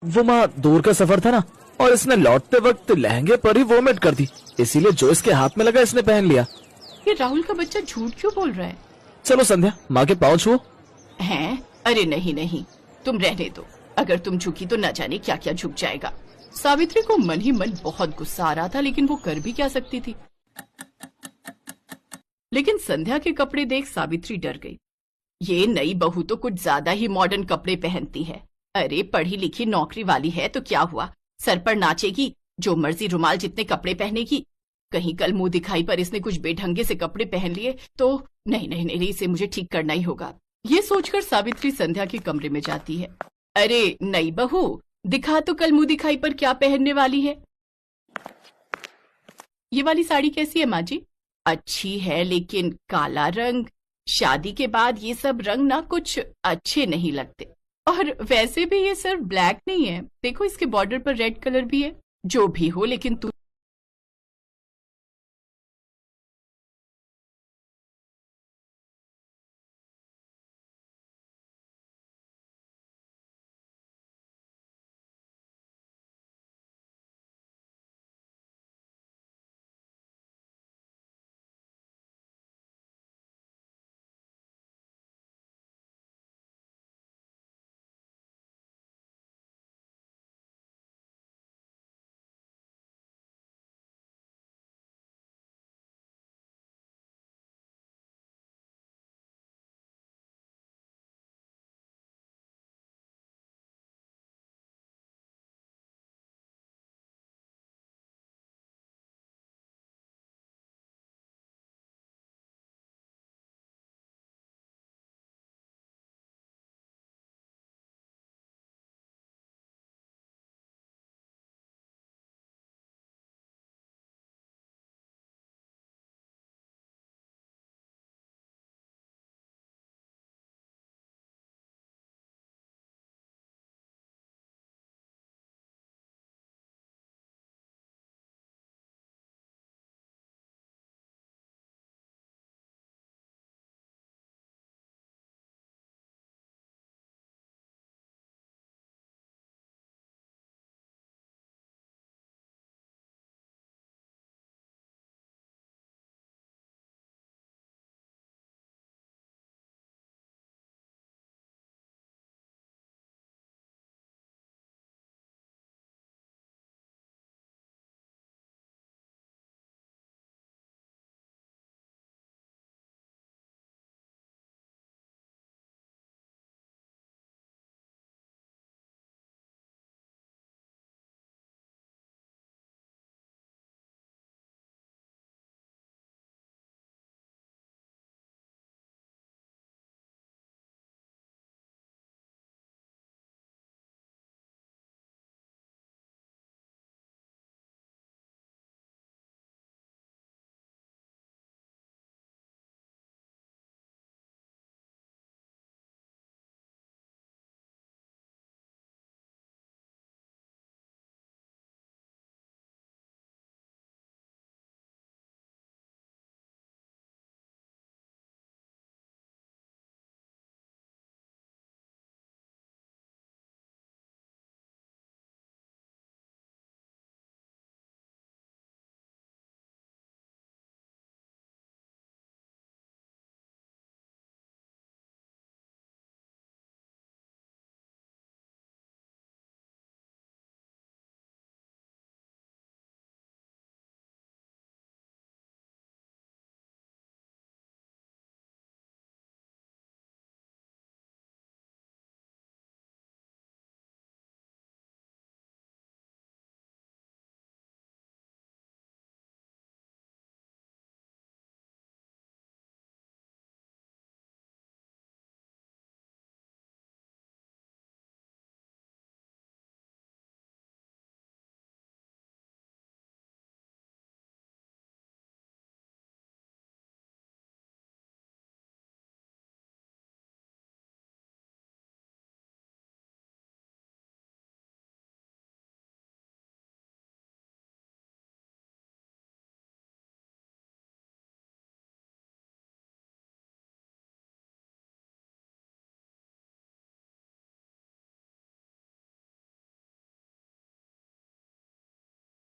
वो माँ दूर का सफर था ना, और इसने लौटते वक्त लहंगे पर ही वोमिट कर दी, इसीलिए जो इसके हाथ में लगा इसने पहन लिया। ये राहुल का बच्चा झूठ क्यों बोल रहा है? चलो संध्या, माँ के पाँव छुओ। हैं? अरे नहीं नहीं, तुम रहने दो। अगर तुम झुकी तो न जाने क्या क्या झुक जाएगा। सावित्री को मन ही मन बहुत गुस्सा आ रहा था, लेकिन वो कर भी क्या सकती थी। लेकिन संध्या के कपड़े देख सावित्री डर गई। ये नई बहू तो कुछ ज्यादा ही मॉडर्न कपड़े पहनती है। अरे पढ़ी लिखी नौकरी वाली है तो क्या हुआ, सर पर नाचेगी, जो मर्जी रुमाल जितने कपड़े पहनेगी। कहीं कल मुंह दिखाई पर इसने कुछ बेढंगे से कपड़े पहन लिए तो नहीं नहीं नहीं, इसे मुझे ठीक करना ही होगा। ये सोचकर सावित्री संध्या के कमरे में जाती है। अरे नई बहू, दिखा तो कल मुंह दिखाई पर क्या पहनने वाली है। ये वाली साड़ी कैसी है माँ जी? अच्छी है, लेकिन काला रंग, शादी के बाद ये सब रंग ना कुछ अच्छे नहीं लगते। और वैसे भी ये सिर्फ ब्लैक नहीं है, देखो इसके बॉर्डर पर रेड कलर भी है। जो भी हो, लेकिन तू